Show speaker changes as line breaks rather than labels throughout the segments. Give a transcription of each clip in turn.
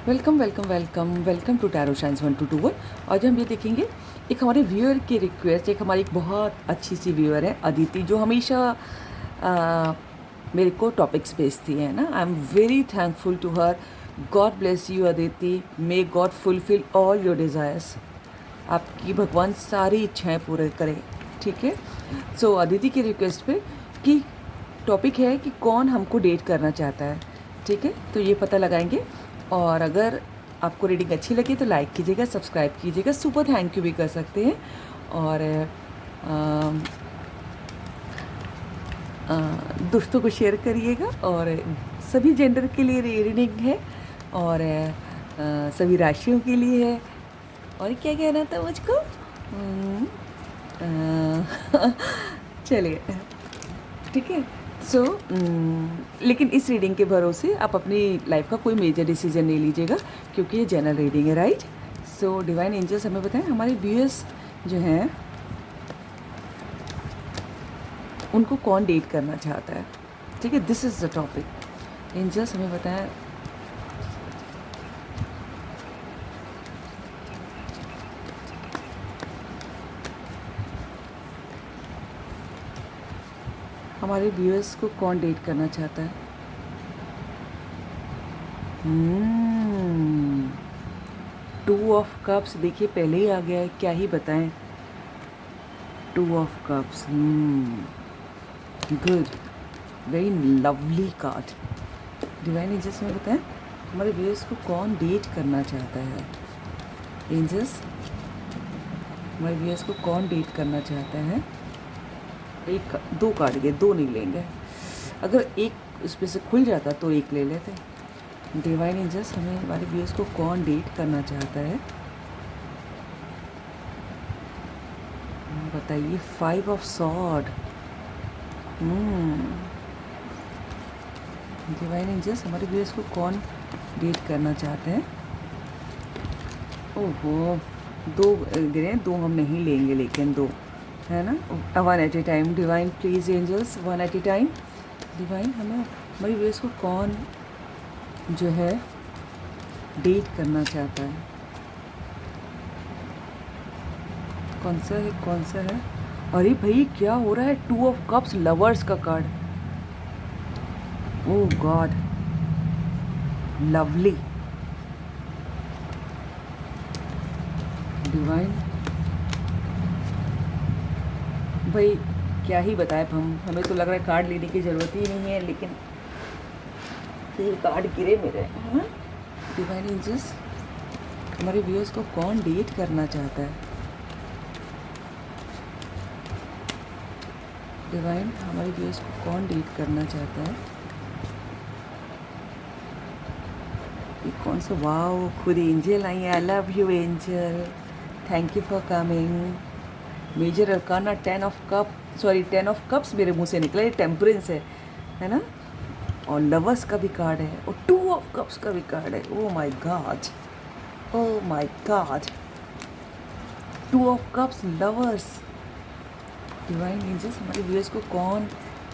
Welcome welcome welcome welcome to tarot shines 1221। आज हम ये देखेंगे एक हमारे व्यूअर की रिक्वेस्ट। एक हमारी एक बहुत अच्छी सी व्यूअर है अदिति, जो हमेशा मेरे को टॉपिक्स भेजती है ना। I am very thankful to her. God bless you Aditi, may God fulfill all your desires. आपकी भगवान सारी इच्छाएं पूरे करे। ठीक है। सो अदिति की रिक्वेस्ट पे कि टॉपिक है कि कौन हमको डेट करना चाहता है। ठीक है, तो ये पता लगाएंगे। और अगर आपको रीडिंग अच्छी लगी तो लाइक कीजिएगा, सब्सक्राइब कीजिएगा, सुपर थैंक यू भी कर सकते हैं। और दोस्तों को शेयर करिएगा। और सभी जेंडर के लिए रीडिंग है, और सभी राशियों के लिए है। और क्या कहना था मुझको? चलिए, ठीक है। सो लेकिन इस रीडिंग के भरोसे आप अपनी लाइफ का कोई मेजर डिसीजन नहीं लीजिएगा, क्योंकि ये जनरल रीडिंग है, राइट। सो डिवाइन एंजल्स हमें बताएं हमारे व्यूअर्स जो हैं उनको कौन डेट करना चाहता है। ठीक है, this is the topic. Angels हमें बताएं हमारे व्यूअर्स को कौन डेट करना चाहता है। टू ऑफ कप्स देखिए पहले ही आ गया है, क्या ही बताएं। Two of cups, good, very lovely card. Divine angels में बताएं हमारे व्यूअर्स को कौन डेट करना चाहता है। एंजल्स हमारे व्यूअर्स को कौन डेट करना चाहता है। एक दो कार्ड गए, दो नहीं लेंगे। अगर एक उसमें से खुल जाता तो एक ले लेते। डिवाइन एंजल्स हमें हमारे व्यूअर्स को कौन डेट करना चाहता है, बताइए। 5 ऑफ सॉर्ड। डिवाइन एंजल्स हमारे व्यूअर्स को कौन डेट करना चाहते हैं। ओहो, दो गिरे, दो हम नहीं लेंगे, लेकिन दो है ना। One at a time. Divine please angels, one at a time. Divine हमें हमारे व्यूअर्स को कौन जो है डेट करना चाहता है। कौन सा है, कौन सा है। अरे भाई क्या हो रहा है। टू ऑफ कप्स, लवर्स का कार्ड। ओह गॉड, लवली। डिवाइन भाई क्या ही बताए हम, हमें तो लग रहा है कार्ड लेने की ज़रूरत ही नहीं है, लेकिन ये कार्ड गिरे मेरे, है ना। डिवाइन एंजल्स हमारे व्यूअर्स को कौन डेट करना चाहता है। डिवाइन हमारे व्यूअर्स को कौन डेट करना चाहता है। ये कौन सा, वाओ, खुद एंजल आई है। I love you angel, thank you for coming. Major arcana 10 of cup, sorry 10 of cups मेरे मुंह से निकला, ये टेम्परेंस है ना। और लवर्स का भी कार्ड है, और टू ऑफ कप्स का भी कार्ड है। Oh my God, oh my God, two of cups, lovers. Divine angels हमारे व्यूअर्स को कौन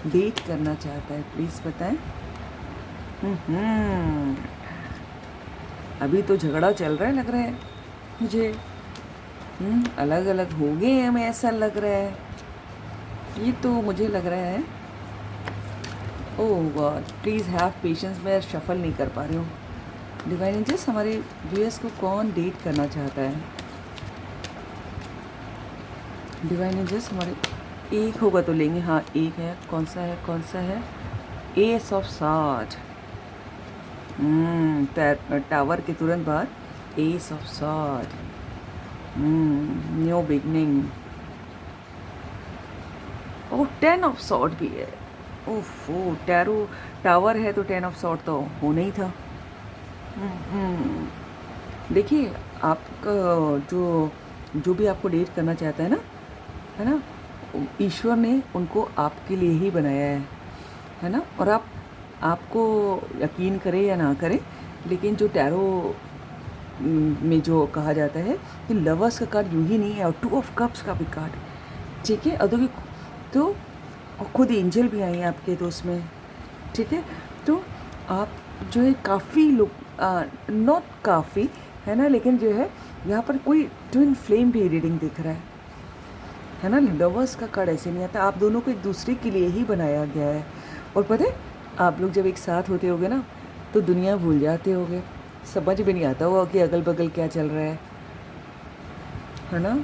डेट करना चाहता है, प्लीज़ बताएं। अभी तो झगड़ा चल रहा है, लग रहा है मुझे। अलग अलग हो गए हैं, हमें ऐसा लग रहा है। ये तो मुझे लग रहा है। ओह गॉड, प्लीज़ हैव पेशेंस, मैं शफल नहीं कर पा रही हूँ। डिवाइन एंजल्स हमारे व्यूअर्स को कौन डेट करना चाहता है। डिवाइन एंजल्स हमारे, एक होगा तो लेंगे, हाँ एक है। कौन सा है, कौन सा है। S of sword. टावर के तुरंत बाद S of sword. New beginning. Oh 10 of sword भी है। ओह टैरो टावर है तो 10 ऑफ सॉर्ड तो होना ही था। देखिए आपका जो जो भी आपको डेट करना चाहता है ना, ईश्वर ने उनको आपके लिए ही बनाया है ना। और आपको यकीन करें या ना करें, लेकिन जो टैरो में जो कहा जाता है कि लवर्स का कार्ड यूँ ही नहीं है, और टू ऑफ कप्स का भी कार्ड, ठीक है। तो और खुद एंजल भी आई हैं आपके दोस्त में, ठीक है। तो आप जो है काफ़ी लोग नॉट काफ़ी, है ना, लेकिन जो है यहाँ पर कोई ट्विन फ्लेम भी रीडिंग दिख रहा है ना। लवर्स का कार्ड ऐसे नहीं आता, आप दोनों को एक दूसरे के लिए ही बनाया गया है। और पता है, आप लोग जब एक साथ होते होगे ना तो दुनिया भूल जाते होगे, समझ भी नहीं आता होगा कि अगल बगल क्या चल रहा है ना।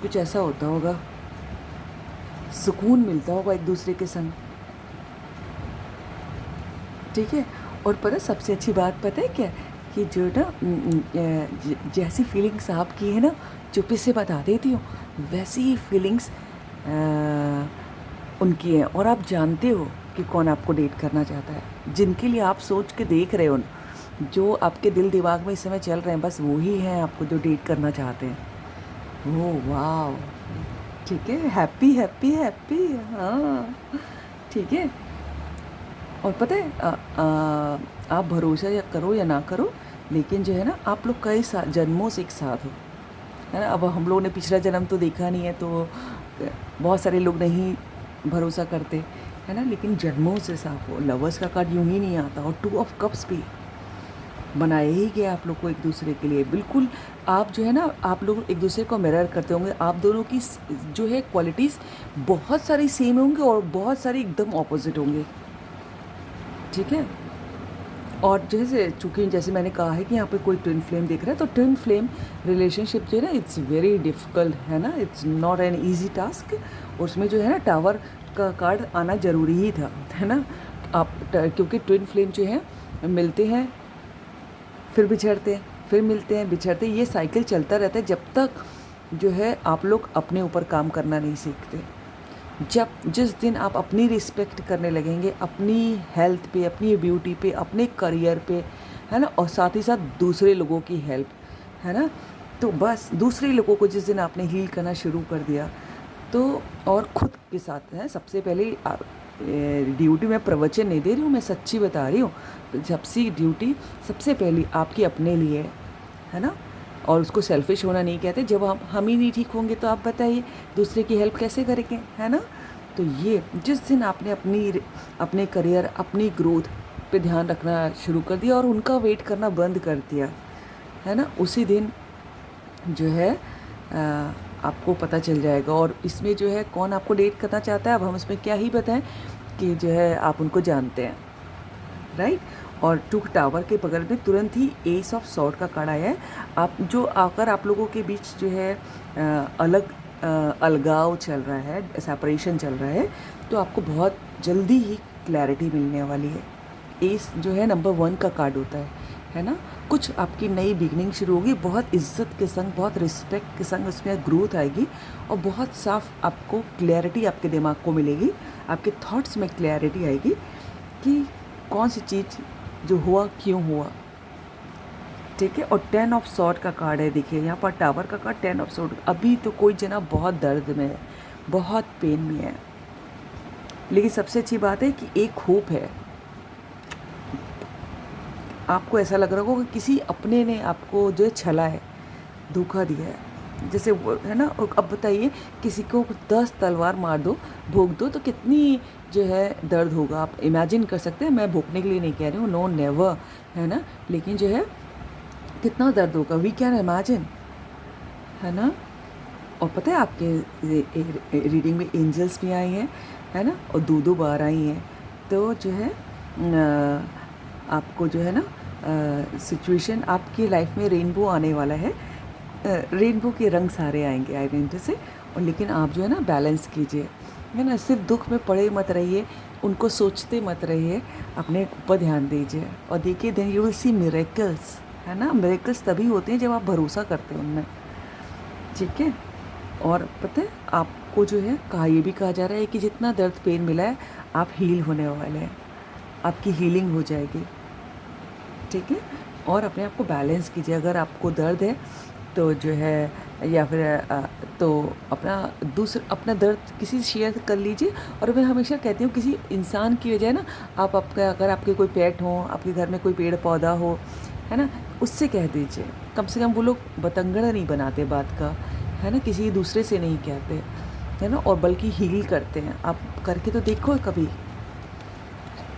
कुछ ऐसा होता होगा, सुकून मिलता होगा एक दूसरे के संग, ठीक है। और पता है सबसे अच्छी बात पता है क्या, कि जो ना जैसी फीलिंग्स आपकी है ना, चुप्पी से बता देती हो, वैसी ही फीलिंग्स उनकी हैं। और आप जानते हो कि कौन आपको डेट करना चाहता है, जिनके लिए आप सोच के देख रहे हो, जो आपके दिल दिमाग में इस समय चल रहे हैं, बस वही हैं आपको जो डेट करना चाहते हैं। ओह वाह, ठीक है, हैप्पी हैप्पी हैप्पी, हाँ ठीक है। और पता है आप भरोसा या करो या ना करो, लेकिन जो है ना आप लोग कई जन्मों से एक साथ हो, है ना। अब हम लोगों ने पिछला जन्म तो देखा नहीं है, तो बहुत सारे लोग नहीं भरोसा करते, है ना, लेकिन जन्मों से साथ हो। लवर्स का कार्ड यूं ही नहीं आता, और 2 ऑफ कप्स भी बनाए ही गया आप लोग को एक दूसरे के लिए। बिल्कुल आप जो है ना, आप लोग एक दूसरे को मिरर करते होंगे, आप दोनों की जो है क्वालिटीज़ बहुत सारी सेम होंगी और बहुत सारी एकदम ऑपोजिट होंगे, ठीक है। और चूँकि जैसे मैंने कहा है कि यहाँ पे कोई ट्विन फ्लेम दिख रहा है, तो ट्विन फ्लेम रिलेशनशिप जो है ना, इट्स वेरी डिफ़िकल्ट, है ना, it's not an easy task. उसमें जो है ना टावर का कार्ड आना ज़रूरी ही था, है ना। आप क्योंकि ट्विन फ्लेम जो है मिलते हैं, फिर बिछड़ते हैं, फिर मिलते हैं, बिछड़ते हैं, ये साइकिल चलता रहता है जब तक जो है आप लोग अपने ऊपर काम करना नहीं सीखते। जिस दिन आप अपनी रिस्पेक्ट करने लगेंगे, अपनी हेल्थ पे, अपनी ब्यूटी पे, अपने करियर पे, है ना, और साथ ही साथ दूसरे लोगों की हेल्प, है ना, तो बस दूसरे लोगों को जिस दिन आपने हील करना शुरू कर दिया, तो और ख़ुद के साथ है, सबसे पहले ड्यूटी मैं प्रवचन नहीं दे रही हूँ, मैं सच्ची बता रही हूँ। तो सबसे ड्यूटी सबसे पहली आपकी अपने लिए है ना, और उसको सेल्फिश होना नहीं कहते। जब हम ही नहीं ठीक होंगे तो आप बताइए दूसरे की हेल्प कैसे करेंगे, है ना। तो ये जिस दिन आपने अपने करियर, अपनी ग्रोथ पे ध्यान रखना शुरू कर दिया और उनका वेट करना बंद कर दिया, है ना, उसी दिन जो है आपको पता चल जाएगा। और इसमें जो है कौन आपको डेट करना चाहता है, अब हम इसमें क्या ही बताएं कि जो है आप उनको जानते हैं, राइट। और 2 टावर के बगल में तुरंत ही एस ऑफ सॉर्ड का कार्ड आया है। अगर आप लोगों के बीच जो है अलगाव चल रहा है, सेपरेशन चल रहा है, तो आपको बहुत जल्दी ही क्लैरिटी मिलने वाली है। एस जो है नंबर 1 का कार्ड होता है ना। कुछ आपकी नई बिगनिंग शुरू होगी, बहुत इज्जत के संग, बहुत रिस्पेक्ट के संग उसमें ग्रोथ आएगी, और बहुत साफ आपको क्लैरिटी आपके दिमाग को मिलेगी, आपके थॉट्स में क्लैरिटी आएगी कि कौन सी चीज़ जो हुआ क्यों हुआ, ठीक है। और 10 ऑफ सॉर्ड का कार्ड है, देखिए यहाँ पर टावर का कार्ड 10 ऑफ सॉर्ड। अभी तो कोई जना बहुत दर्द में है, बहुत पेन में है, लेकिन सबसे अच्छी बात है कि एक होप है। आपको ऐसा लग रहा होगा कि किसी अपने ने आपको जो है छला है, धोखा दिया है, जैसे वो है ना। अब बताइए, किसी को 10 तलवार मार दो, भोंक दो, तो कितनी जो है दर्द होगा, आप इमेजिन कर सकते हैं। मैं भोंकने के लिए नहीं कह रही हूँ, नो नेवर, है ना, लेकिन जो है कितना दर्द होगा, वी कैन इमेजिन, है ना। और पता है आपके रीडिंग में एंजल्स भी आई हैं, है ना, और 2 बार आई हैं, तो जो है आपको जो है ना सिचुएशन, आपकी लाइफ में रेनबो आने वाला है, रेनबो के रंग सारे आएंगे आइडेंटिटी से। और लेकिन आप जो है ना बैलेंस कीजिए, है ना, सिर्फ दुख में पड़े मत रहिए, उनको सोचते मत रहिए, अपने ऊपर ध्यान दीजिए और देखिए, then you will see miracles, है ना। मिरेकल्स तभी होते हैं जब आप भरोसा करते हैं उनमें, ठीक है। और पता है आपको जो है ये भी कहा जा रहा है कि जितना दर्द पेन मिला है, आप हील होने वाले हैं, आपकी हीलिंग हो जाएगी, ठीक है। और अपने आप को बैलेंस कीजिए, अगर आपको दर्द है तो जो है, या फिर तो अपना दर्द किसी से शेयर कर लीजिए। और मैं हमेशा कहती हूँ, किसी इंसान की वजह ना, अगर आपके कोई पेट हो, आपके घर में कोई पेड़ पौधा हो, है ना, उससे कह दीजिए। कम से कम वो लोग बतंगड़ नहीं बनाते बात का, है ना, किसी दूसरे से नहीं कहते, है ना, और बल्कि हील करते हैं। आप करके तो देखो कभी,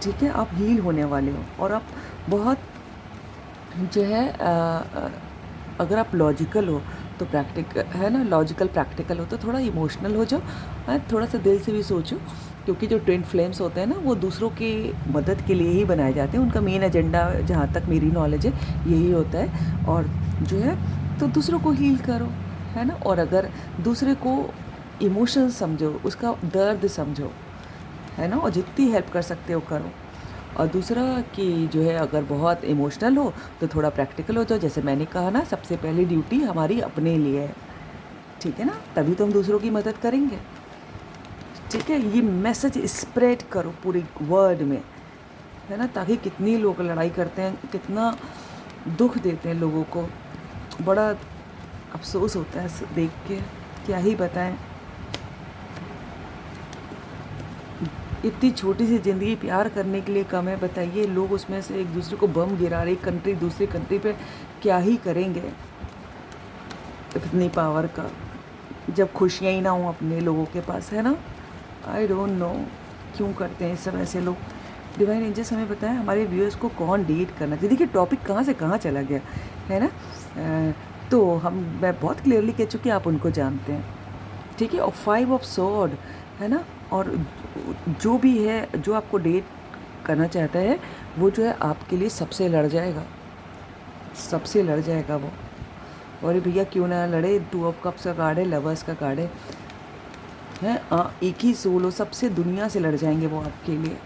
ठीक है, आप हील होने वाले हो और आप बहुत जो है अगर आप लॉजिकल हो तो है ना, लॉजिकल प्रैक्टिकल हो तो थोड़ा इमोशनल हो जाओ, थोड़ा सा दिल से भी सोचो, क्योंकि जो ट्विन फ्लेम्स होते हैं ना वो दूसरों की मदद के लिए ही बनाए जाते हैं। उनका मेन एजेंडा, जहाँ तक मेरी नॉलेज है, यही होता है। और जो है तो दूसरों को हील करो, है ना। और अगर दूसरे को इमोशन समझो, उसका दर्द समझो, है ना, और जितनी हेल्प कर सकते हो करो। और दूसरा कि जो है अगर बहुत इमोशनल हो तो थोड़ा प्रैक्टिकल हो जाओ। जैसे मैंने कहा ना, सबसे पहली ड्यूटी हमारी अपने लिए है, ठीक है ना, तभी तो हम दूसरों की मदद करेंगे, ठीक है। ये मैसेज स्प्रेड करो पूरे वर्ल्ड में, है ना, ताकि कितनी लोग लड़ाई करते हैं, कितना दुख देते हैं लोगों को, बड़ा अफसोस होता है देख के, क्या ही बताएं। इतनी छोटी सी ज़िंदगी प्यार करने के लिए कम है, बताइए। लोग उसमें से एक दूसरे को बम गिरा रहे, एक कंट्री दूसरी कंट्री पे क्या ही करेंगे इतनी पावर का, जब खुशियाँ ही ना हों अपने लोगों के पास, है ना। आई डोंट नो क्यों करते हैं इस सब ऐसे लोग। डिवाइन एंजल्स हमें बताएं हमारे व्यूअर्स को कौन डेट करना चाहिए। देखिए टॉपिक कहाँ से कहाँ चला गया, है ना। तो मैं बहुत क्लियरली कह चुकी, आप उनको जानते हैं, ठीक है। और 5 ऑफ स्वॉर्ड, है ना। और जो भी है, जो आपको डेट करना चाहता है, वो जो है आपके लिए सबसे लड़ जाएगा, सबसे लड़ जाएगा वो। और ये भैया क्यों ना लड़े, 2 ऑफ कप्स का कार्ड है, लवर्स का कार्ड है, एक ही सोलो सबसे दुनिया से लड़ जाएंगे वो आपके लिए,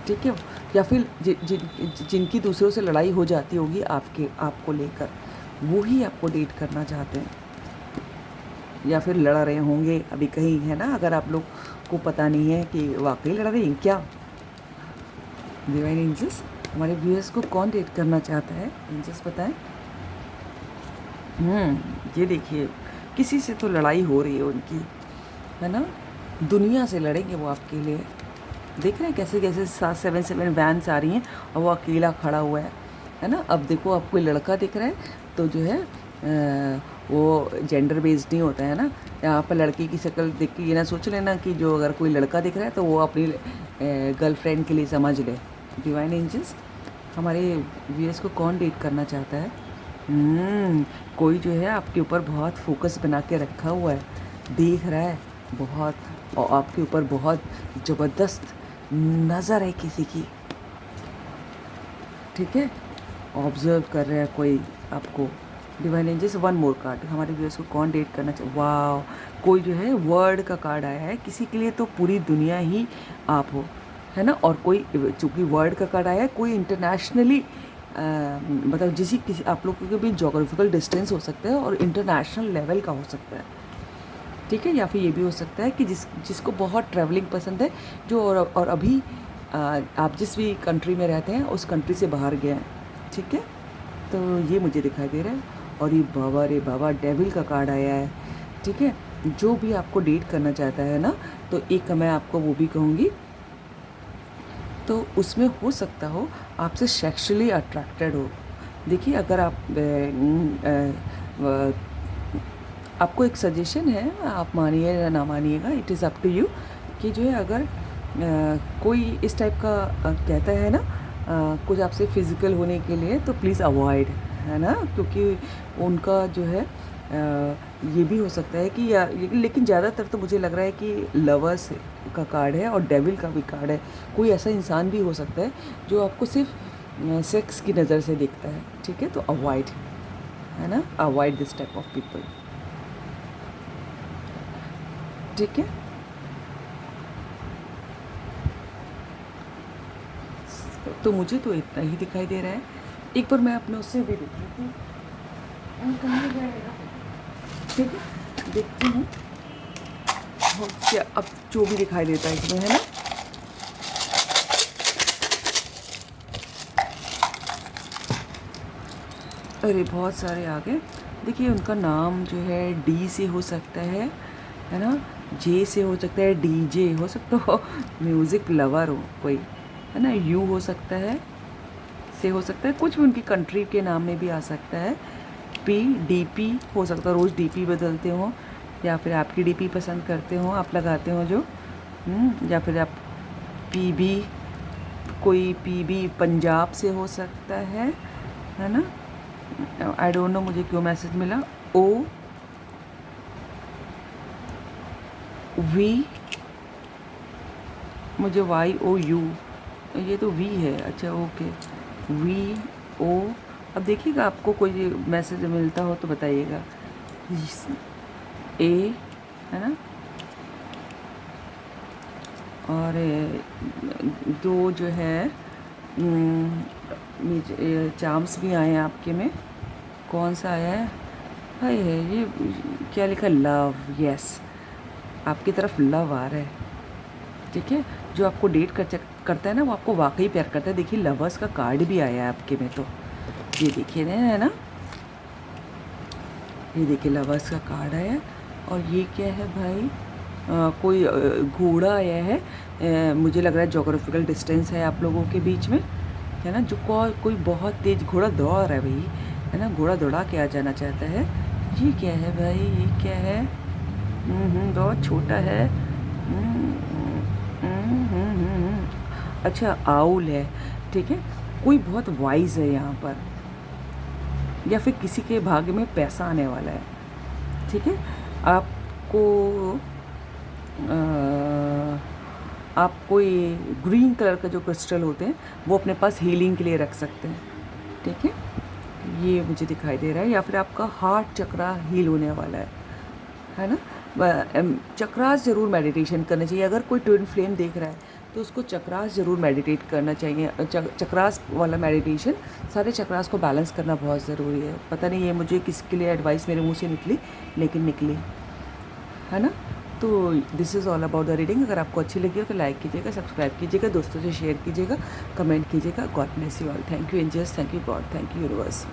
ठीक है। या फिर जिनकी दूसरों से लड़ाई हो जाती होगी आपको लेकर, वो ही आपको डेट करना चाहते हैं, या फिर लड़ रहे होंगे अभी कहीं, है ना। अगर आप लोग को पता नहीं है कि वाकई लड़ रहे हैं क्या। डिवाइन एंजल्स हमारे व्यूअर्स को कौन डेट करना चाहता है, एंजल्स बताएं। ये देखिए किसी से तो लड़ाई हो रही है उनकी, है ना। दुनिया से लड़ेंगे वो आपके लिए। देख रहे हैं कैसे कैसे 777 वैन्स आ रही हैं और वो अकेला खड़ा हुआ है ना। अब देखो, आपको कोई लड़का दिख रहा है तो जो है वो जेंडर बेस्ड नहीं होता है ना। यहाँ पर लड़की की शक्ल देख के ये ना सोच लेना कि जो अगर कोई लड़का दिख रहा है तो वो अपनी गर्लफ्रेंड के लिए समझ ले। डिवाइन एंजल्स हमारे व्यूअर्स को कौन डेट करना चाहता है। कोई जो है आपके ऊपर बहुत फोकस बना के रखा हुआ है, देख रहा है बहुत, और आपके ऊपर बहुत ज़बरदस्त नज़र है किसी की, ठीक है। ऑब्जर्व कर रहा है कोई आपको। डिवाइन एंजल्स 1 मोर कार्ड, हमारे व्यूअर्स को कौन डेट करना चाहिए। वाह, कोई जो है वर्ड का कार्ड आया है, किसी के लिए तो पूरी दुनिया ही आप हो, है ना। और कोई, चूँकि वर्ड का कार्ड आया है, कोई इंटरनेशनली मतलब किसी आप लोगों के भी जोग्राफिकल डिस्टेंस हो सकता है और इंटरनेशनल लेवल का हो सकता है, ठीक है। या फिर ये भी हो सकता है कि जिसको बहुत ट्रैवलिंग पसंद है, जो और अभी आप जिस भी कंट्री में रहते हैं उस कंट्री से बाहर गए हैं, ठीक है। तो ये मुझे दिखाई दे रहा है। और ये बाबा रे बाबा, डेविल का कार्ड आया है, ठीक है। जो भी आपको डेट करना चाहता है ना, तो एक मैं आपको वो भी कहूँगी, तो उसमें हो सकता हो आपसे सेक्सुअली अट्रैक्टेड हो। देखिए अगर आपको एक सजेशन है, आप मानिए या ना मानिएगा, it is up to you, कि जो है अगर कोई इस टाइप का कहता है ना कुछ आपसे फिज़िकल होने के लिए, तो प्लीज़ अवॉइड, है ना। क्योंकि उनका जो है ये भी हो सकता है कि लेकिन ज़्यादातर तो मुझे लग रहा है कि लवर्स का कार्ड है और डेविल का भी कार्ड है। कोई ऐसा इंसान भी हो सकता है जो आपको सिर्फ सेक्स की नज़र से देखता है, ठीक है। तो अवॉइड, है ना, avoid this type of people, ठीक है। तो मुझे तो इतना ही दिखाई दे रहा है। एक बार मैं अपने उससे भी देख लेती हूँ कहाँ जाएगा, ठीक है, देखती हूँ क्या अब जो भी दिखाई देता है इसमें, है ना। अरे बहुत सारे आ गए। देखिए उनका नाम जो है डी से हो सकता है ना, जे से हो सकता है, डीजे हो सकता हो, म्यूज़िक लवर हो कोई, है ना, यू हो सकता है, से हो सकता है, कुछ भी उनकी कंट्री के नाम में भी आ सकता है। पी, डीपी हो सकता है, रोज़ डीपी बदलते हो, या फिर आपकी डीपी पसंद करते हो, आप लगाते हो जो, या फिर आप पीबी, कोई पीबी पंजाब से हो सकता है ना। आई डोंट नो मुझे क्यों मैसेज मिला। ओ वी, मुझे YOU, ये तो वी है, अच्छा ओके, VO। अब देखिएगा आपको कोई मैसेज मिलता हो तो बताइएगा। A है ना, और दो जो है चार्म्स भी आए हैं आपके में। कौन सा आया है भाई, है ये क्या लिखा, लव, यस, आपकी तरफ लव आ रहा है, ठीक है। जो आपको डेट करता है ना वो आपको वाकई प्यार करता है। देखिए लवर्स का कार्ड भी आया है आपके में, तो ये देखिए ना, है ना, ये देखिए लवर्स का कार्ड आया है। और ये क्या है भाई, कोई घोड़ा आया है। मुझे लग रहा है जोग्राफिकल डिस्टेंस है आप लोगों के बीच में, है ना। जो कोई बहुत तेज घोड़ा दौड़ रहा है भाई, है ना, घोड़ा दौड़ा के आ जाना चाहता है। ये क्या है भाई, ये क्या है, बहुत छोटा है। अच्छा आउल है, ठीक है। कोई बहुत वाइज है यहाँ पर, या फिर किसी के भाग्य में पैसा आने वाला है, ठीक है। आपको आप कोई ग्रीन कलर का जो क्रिस्टल होते हैं वो अपने पास हीलिंग के लिए रख सकते हैं, ठीक है। ये मुझे दिखाई दे रहा है। या फिर आपका हार्ट चक्रा हील होने वाला है ना। चक्रास ज़रूर मेडिटेशन करना चाहिए। अगर कोई ट्विन फ्लेम देख रहा है तो उसको चक्रास ज़रूर मेडिटेट करना चाहिए। चक्रास वाला मेडिटेशन, सारे चक्रास को बैलेंस करना बहुत ज़रूरी है। पता नहीं ये मुझे किसके लिए एडवाइस मेरे मुंह से निकली, लेकिन निकली, है ना। तो this is all about the reading. अगर आपको अच्छी लगी हो तो लाइक कीजिएगा, सब्सक्राइब कीजिएगा, दोस्तों से शेयर कीजिएगा, कमेंट कीजिएगा। God bless you all. Thank you angels, thank you God, thank you universe.